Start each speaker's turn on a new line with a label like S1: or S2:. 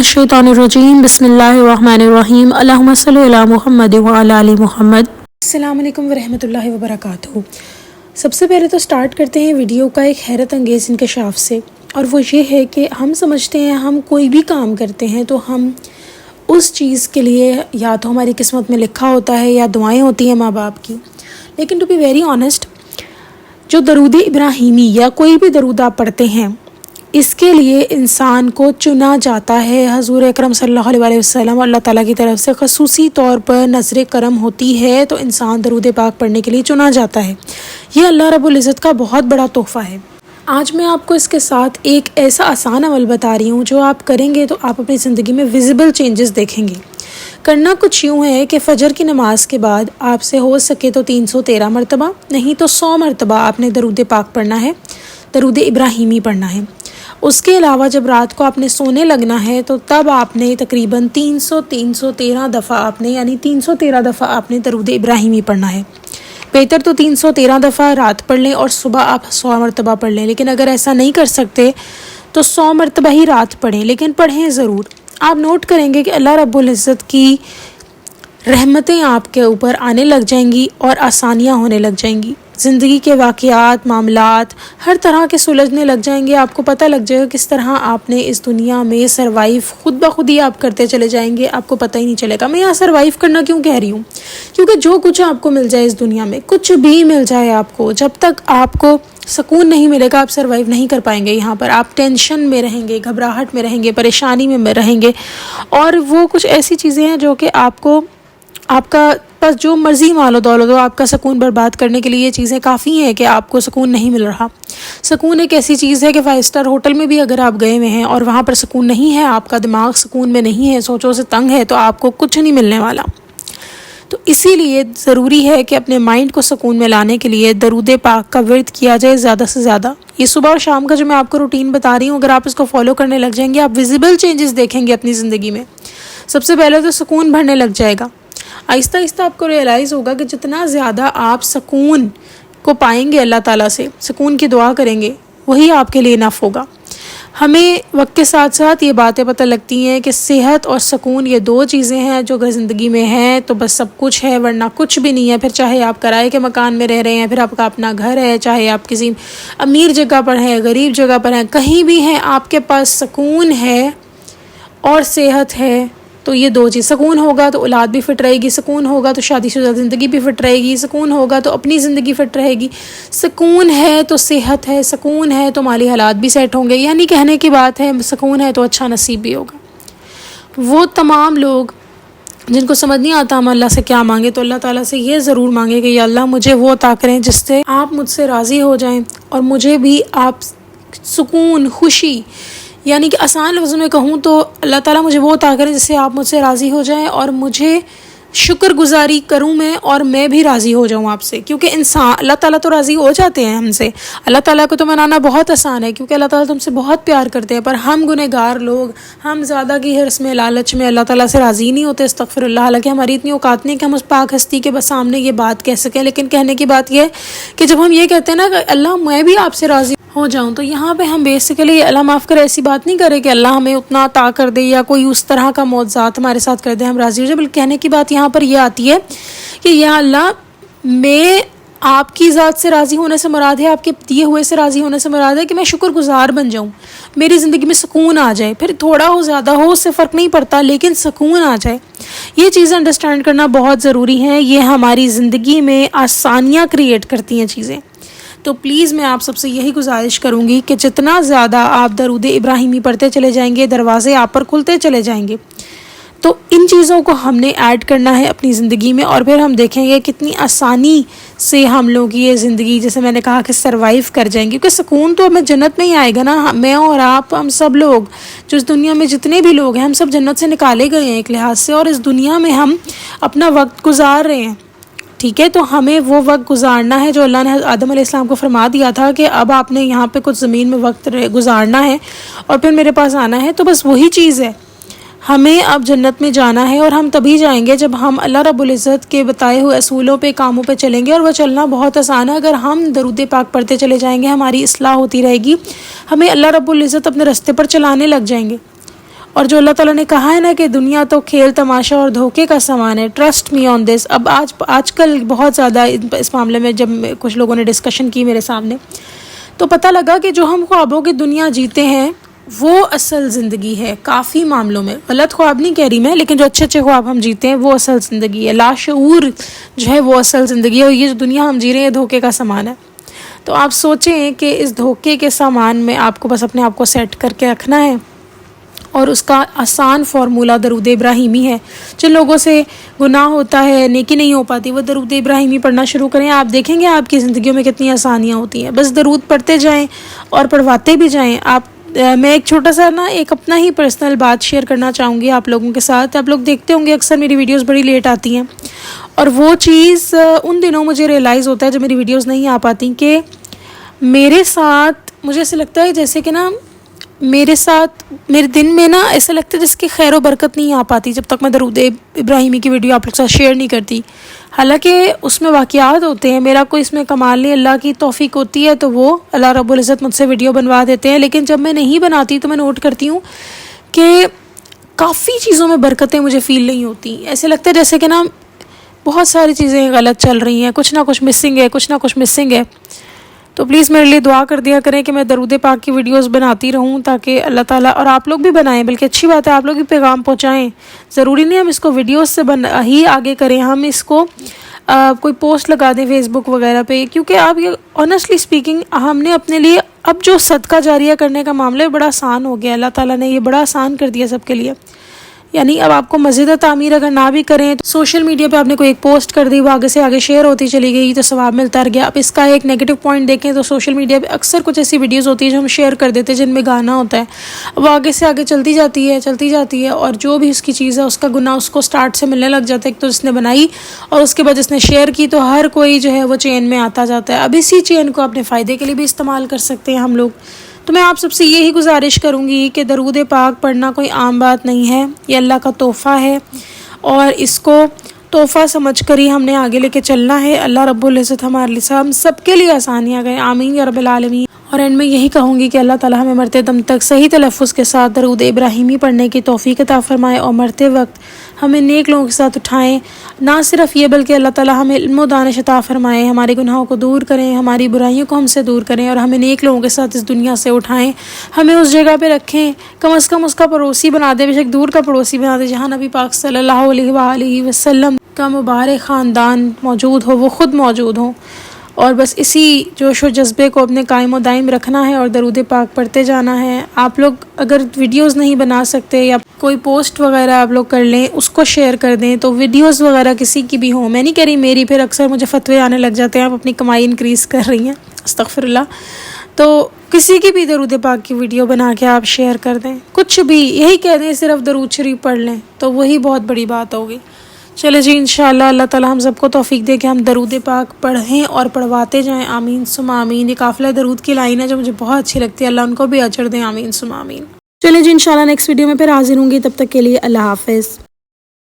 S1: मिनश्शैतानिर्रजीम बिस्मिल्लाहिर्रहमानिर्रहीम अल्लाहुम्मा सल्लि अला मुहम्मद व अला आलि मुहम्मद। अस्सलामु अलैकुम वरहमतुल्लाहि वबरकातुहू। सबसे पहले तो स्टार्ट करते हैं वीडियो का एक हैरत अंगेज़ इंकशाफ से, और वो ये है कि हम समझते हैं हम कोई भी काम करते हैं तो हम उस चीज़ के लिए या तो हमारी किस्मत में लिखा होता है या दुआएं होती हैं माँ बाप की, लेकिन टू बी वेरी ऑनेस्ट, जो दरूद इब्राहिमी या कोई भी दरूद आप पढ़ते हैं, इसके लिए इंसान को चुना जाता है। हज़ूर अकरम सल्लल्लाहु अलैहि वसल्लम अल्लाह ताला की तरफ से ख़ुसूसी तौर पर नज़र करम होती है तो इंसान दरूद पाक पढ़ने के लिए चुना जाता है। ये अल्लाह रब्बुल इज़्ज़त का बहुत बड़ा तोहफ़ा है। आज मैं आपको इसके साथ एक ऐसा आसान अमल बता रही हूँ जो आप करेंगे तो आप अपनी ज़िंदगी में विजिबल चेंजेस देखेंगे। करना कुछ यूँ है कि फ़जर की नमाज़ के बाद आपसे हो सके तो 313 मरतबा, नहीं तो 100 मरतबा आपने दरूद पाक पढ़ना है, दरूद इब्राहिमी पढ़ना है। उसके अलावा जब रात को आपने सोने लगना है तो तब आपने तकरीबन 313 दफ़ा आपने यानी 313 दफ़ा आपने दरूद इब्राहिमी पढ़ना है। बेहतर तो 313 दफ़ा रात पढ़ लें और सुबह आप 100 मरतबा पढ़ लें, लेकिन अगर ऐसा नहीं कर सकते तो 100 मरतबा ही रात पढ़ें, लेकिन पढ़ें ज़रूर। आप नोट करेंगे कि अल्लाह रब्बुल इज़्ज़त की रहमतें आपके ऊपर आने लग जाएंगी और आसानियाँ होने लग जाएंगी। ज़िंदगी के वाक़यात, मामलात हर तरह के सुलझने लग जाएंगे। आपको पता लग जाएगा किस तरह आपने इस दुनिया में सरवाइव खुद ब खुद ही आप करते चले जाएंगे, आपको पता ही नहीं चलेगा। मैं यहाँ सरवाइव करना क्यों कह रही हूँ, क्योंकि जो कुछ आपको मिल जाए इस दुनिया में, कुछ भी मिल जाए आपको, जब तक आपको सुकून नहीं मिलेगा आप सरवाइव नहीं कर पाएंगे। यहाँ पर आप टेंशन में रहेंगे, घबराहट में रहेंगे, परेशानी में रहेंगे, और वो कुछ ऐसी चीज़ें हैं जो कि आपका बस जो मर्ज़ी मालो दौलत हो, आपका सुकून बर्बाद करने के लिए ये चीज़ें काफ़ी हैं कि आपको सुकून नहीं मिल रहा। सुकून एक ऐसी चीज़ है कि 5 स्टार होटल में भी अगर आप गए हुए हैं और वहाँ पर सुकून नहीं है, आपका दिमाग सुकून में नहीं है, सोचों से तंग है, तो आपको कुछ नहीं मिलने वाला। तो इसीलिए ज़रूरी है कि अपने माइंड को सुकून में लाने के लिए दरूद पाक का विर्द किया जाए ज़्यादा से ज़्यादा। ये सुबह और शाम का जो मैं आपको रूटीन बता रही हूँ, अगर आप इसको फॉलो करने लग जाएंगे, आप विजिबल चेंजेस देखेंगे अपनी ज़िंदगी में। सबसे पहले तो सुकून भरने लग जाएगा। आहिस्ता आहिस्ता आपको रियलाइज़ होगा कि जितना ज़्यादा आप सुकून को पाएंगे अल्लाह ताला से, सुकून की दुआ करेंगे, वही आपके लिए इनफ होगा। हमें वक्त के साथ साथ ये बातें पता लगती हैं कि सेहत और सुकून ये 2 चीज़ें हैं जो अगर ज़िंदगी में हैं तो बस सब कुछ है, वरना कुछ भी नहीं है। फिर चाहे आप किराए के मकान में रह रहे हैं, फिर आपका अपना घर है, चाहे आप किसी अमीर जगह पर हैं, गरीब जगह पर हैं, कहीं भी हैं, आपके पास सुकून है और सेहत है, तो ये 2 चीज़। सुकून होगा तो औलाद भी फिट रहेगी, सुकून होगा तो शादीशुदा ज़िंदगी भी फिट रहेगी, सुकून होगा तो अपनी ज़िंदगी फिट रहेगी, सुकून है तो सेहत है, सुकून है तो माली हालात भी सेट होंगे। यानी कहने की बात है, सुकून है तो अच्छा नसीब भी होगा। वो तमाम लोग जिनको समझ नहीं आता हम अल्लाह से क्या मांगे, तो अल्लाह ताला से ये ज़रूर मांगे कि या अल्लाह मुझे वो अता करें जिससे आप मुझसे राज़ी हो जाएँ और मुझे भी आप सुकून, खुशी, यानी कि आसान लफ्ज़ों में कहूँ तो अल्लाह ताला मुझे वो अता करें जिससे आप मुझसे राज़ी हो जाएं और मुझे शुक्रगुजारी करूँ मैं और मैं भी राज़ी हो जाऊँ आपसे। क्योंकि इंसान, अल्लाह ताला तो राज़ी हो जाते हैं हमसे। अल्लाह ताला को तो मनाना बहुत आसान है क्योंकि अल्लाह ताला तुमसे बहुत प्यार करते हैं, पर हम गुनहगार लोग, हम ज़्यादा की हिर्स में, लालच में अल्लाह ताला से राज़ी नहीं होते। अस्तग़फिरुल्लाह। हालांकि हमारी इतनी औकात नहीं कि हम उस पाक हस्ती के बस सामने ये बात कह सकें, लेकिन कहने की बात यह है कि जब हम ये कहते हैं ना कि अल्लाह मैं भी आपसे राज़ी हो जाऊँ, तो यहाँ पे हम बेसिकली अल्लाह माफ़ करे ऐसी बात नहीं करें कि अल्लाह हमें उतना अता कर दे या कोई उस तरह का मौज़ात हमारे साथ कर दे हम राज़ी हो जाए, बल्कि कहने की बात यहाँ पर यह आती है कि या अल्लाह मैं आपकी ज़ात से राज़ी होने से मुराद है, आपके दिए हुए से राज़ी होने से मुराद है कि मैं शुक्रगुजार बन जाऊँ, मेरी ज़िंदगी में सुकून आ जाए। फिर थोड़ा हो ज़्यादा हो उससे फ़र्क नहीं पड़ता, लेकिन सुकून आ जाए। ये चीज़ें अंडरस्टैंड करना बहुत ज़रूरी है। ये हमारी ज़िंदगी में आसानियाँ क्रिएट करती हैं चीज़ें। तो प्लीज़ मैं आप सबसे यही गुजारिश करूँगी कि जितना ज़्यादा आप दरूद इब्राहिमी पढ़ते चले जाएंगे, दरवाज़े आप पर खुलते चले जाएंगे। तो इन चीज़ों को हमने ऐड करना है अपनी ज़िंदगी में, और फिर हम देखेंगे कितनी आसानी से हम लोग की ये ज़िंदगी, जैसे मैंने कहा, कि सरवाइव कर जाएंगे। क्योंकि सुकून तो हमें जन्नत में ही आएगा ना। मैं और आप, हम सब लोग जो इस दुनिया में जितने भी लोग हैं, हम सब जन्नत से निकाले गए हैं एक लिहाज से, और इस दुनिया में हम अपना वक्त गुजार रहे हैं। ठीक है, तो हमें वो वक्त गुजारना है जो अल्लाह ने आदम अलैहिस्सलाम को फरमा दिया था कि अब आपने यहाँ पे कुछ ज़मीन में वक्त गुजारना है और फिर मेरे पास आना है। तो बस वही चीज़ है, हमें अब जन्नत में जाना है, और हम तभी जाएंगे जब हम अल्लाह रब्बुल इज़्ज़त के बताए हुए असूलों पे, कामों पे चलेंगे। और वह चलना बहुत आसान है। अगर हम दरूद पाक पढ़ते चले जाएंगे, हमारी इस्लाह होती रहेगी, हमें अल्लाह रब्बुल इज़्ज़त अपने रास्ते पर चलाने लग जाएंगे। اور جو اللہ تعالیٰ نے کہا ہے نا کہ دنیا تو کھیل تماشا اور دھوکے کا سامان ہے، ٹرسٹ می آن دس. اب آج کل بہت زیادہ اس معاملے میں جب کچھ لوگوں نے ڈسکشن کی میرے سامنے، تو پتہ لگا کہ جو ہم خوابوں کی دنیا جیتے ہیں وہ اصل زندگی ہے. کافی معاملوں میں غلط خواب نہیں کہہ رہی میں، لیکن جو اچھے خواب ہم جیتے ہیں وہ اصل زندگی ہے. لاشعور جو ہے وہ اصل زندگی ہے، اور یہ جو دنیا ہم جی رہے ہیں یہ دھوکے کا سامان ہے. تو آپ سوچیں کہ اس دھوکے کے سامان میں آپ کو بس اپنے آپ کو سیٹ کر کے رکھنا ہے، اور اس کا آسان فارمولہ درود ابراہیمی ہے. جن لوگوں سے گناہ ہوتا ہے، نیکی نہیں ہو پاتی، وہ درود ابراہیمی پڑھنا شروع کریں. آپ دیکھیں گے آپ کی زندگیوں میں کتنی آسانیاں ہوتی ہیں. بس درود پڑھتے جائیں اور پڑھواتے بھی جائیں. میں ایک چھوٹا سا ایک اپنا ہی پرسنل بات شیئر کرنا چاہوں گی آپ لوگوں کے ساتھ. آپ لوگ دیکھتے ہوں گے اکثر میری ویڈیوز بڑی لیٹ آتی ہیں، اور وہ چیز ان دنوں مجھے ریئلائز ہوتا ہے جب میری ویڈیوز نہیں آ پاتی، کہ میرے ساتھ مجھے ایسے لگتا ہے جیسے کہ میرے دن میں ایسا لگتا ہے جس کی خیر و برکت نہیں آ پاتی جب تک میں درود ابراہیمی کی ویڈیو آپ لوگ کے ساتھ شیئر نہیں کرتی. حالانکہ اس میں واقعات ہوتے ہیں، میرا کوئی اس میں کمال نہیں، اللہ کی توفیق ہوتی ہے تو وہ اللہ رب العزت مجھ سے ویڈیو بنوا دیتے ہیں. لیکن جب میں نہیں بناتی تو میں نوٹ کرتی ہوں کہ کافی چیزوں میں برکتیں مجھے فیل نہیں ہوتی. ایسے لگتا ہے جیسے کہ بہت ساری چیزیں غلط چل رہی ہیں، کچھ نہ کچھ مسنگ ہے. تو پلیز میرے لیے دعا کر دیا کریں کہ میں درود پاک کی ویڈیوز بناتی رہوں، تاکہ اللہ تعالیٰ، اور آپ لوگ بھی بنائیں، بلکہ اچھی بات ہے آپ لوگ بھی پیغام پہنچائیں. ضروری نہیں ہم اس کو ویڈیوز سے ہی آگے کریں، ہم اس کو کوئی پوسٹ لگا دیں فیس بک وغیرہ پہ. کیونکہ آپ یہ آنیسٹلی اسپیکنگ ہم نے اپنے لیے اب جو صدقہ جاریہ کرنے کا معاملہ ہے بڑا آسان ہو گیا. اللہ تعالیٰ نے یہ بڑا آسان کر دیا سب کے لیے. یعنی اب آپ کو مسجد تعمیر اگر نہ بھی کریں تو سوشل میڈیا پہ آپ نے کوئی ایک پوسٹ کر دی، وہ آگے سے آگے شیئر ہوتی چلی گئی تو ثواب ملتا گیا. اب اس کا ایک نیگیٹو پوائنٹ دیکھیں تو سوشل میڈیا پہ اکثر کچھ ایسی ویڈیوز ہوتی ہیں جو ہم شیئر کر دیتے ہیں جن میں گانا ہوتا ہے، وہ آگے سے آگے چلتی جاتی ہے، اور جو بھی اس کی چیز ہے اس کا گناہ اس کو سٹارٹ سے ملنے لگ جاتا ہے. ایک تو جس نے بنائی اور اس کے بعد جس نے شیئر کی، تو ہر کوئی جو ہے وہ چین میں آتا جاتا ہے. اب اسی چین کو اپنے فائدے کے لیے بھی استعمال کر سکتے ہیں ہم لوگ. تو میں آپ سب سے یہی گزارش کروں گی کہ درود پاک پڑھنا کوئی عام بات نہیں ہے، یہ اللہ کا تحفہ ہے، اور اس کو تحفہ سمجھ کر ہی ہم نے آگے لے کے چلنا ہے. اللہ رب العزت ہمارے لیے ہم سب کے لیے آسانیاں کریں، آمین یا رب العالمین. اور اینڈ میں یہی کہوں گی کہ اللہ تعالیٰ ہمیں مرتے دم تک صحیح تلفظ کے ساتھ درود ابراہیمی پڑھنے کی توفیق عطا فرمائے، اور مرتے وقت ہمیں نیک لوگوں کے ساتھ اٹھائیں. نہ صرف یہ بلکہ اللہ تعالیٰ ہمیں علم و دانش عطا فرمائے، ہمارے گناہوں کو دور کریں، ہماری برائیوں کو ہم سے دور کریں، اور ہمیں نیک لوگوں کے ساتھ اس دنیا سے اٹھائیں. ہمیں اس جگہ پہ رکھیں، کم از کم اس کا پڑوسی بنا دے، بے شک دور کا پڑوسی بنا دے، جہاں نبی پاک صلی اللہ علیہ وآلہ وسلم کا مبارک خاندان موجود ہو، وہ خود موجود ہوں. اور بس اسی جوش و جذبے کو اپنے قائم و دائم رکھنا ہے اور درود پاک پڑھتے جانا ہے. آپ لوگ اگر ویڈیوز نہیں بنا سکتے یا کوئی پوسٹ وغیرہ آپ لوگ کر لیں، اس کو شیئر کر دیں. تو ویڈیوز وغیرہ کسی کی بھی ہوں، میں نہیں کہہ رہی میری، پھر اکثر مجھے فتوے آنے لگ جاتے ہیں آپ اپنی کمائی انکریز کر رہی ہیں، استغفر اللہ. تو کسی کی بھی درود پاک کی ویڈیو بنا کے آپ شیئر کر دیں، کچھ بھی، یہی کہہ دیں صرف درود شریف پڑھ لیں، تو وہی بہت بڑی بات ہوگی. چلے جی، انشاءاللہ اللہ تعالیٰ ہم سب کو توفیق دے کہ ہم درود پاک پڑھیں اور پڑھواتے جائیں. آمین ثم آمین. یہ قافلہ درود کی لائن ہے جو مجھے بہت اچھی لگتی ہے، اللہ ان کو بھی اجر دیں. آمین ثم آمین. چلے جی، انشاءاللہ نیکسٹ ویڈیو میں پھر حاضر ہوں گی، تب تک کے لیے اللہ حافظ.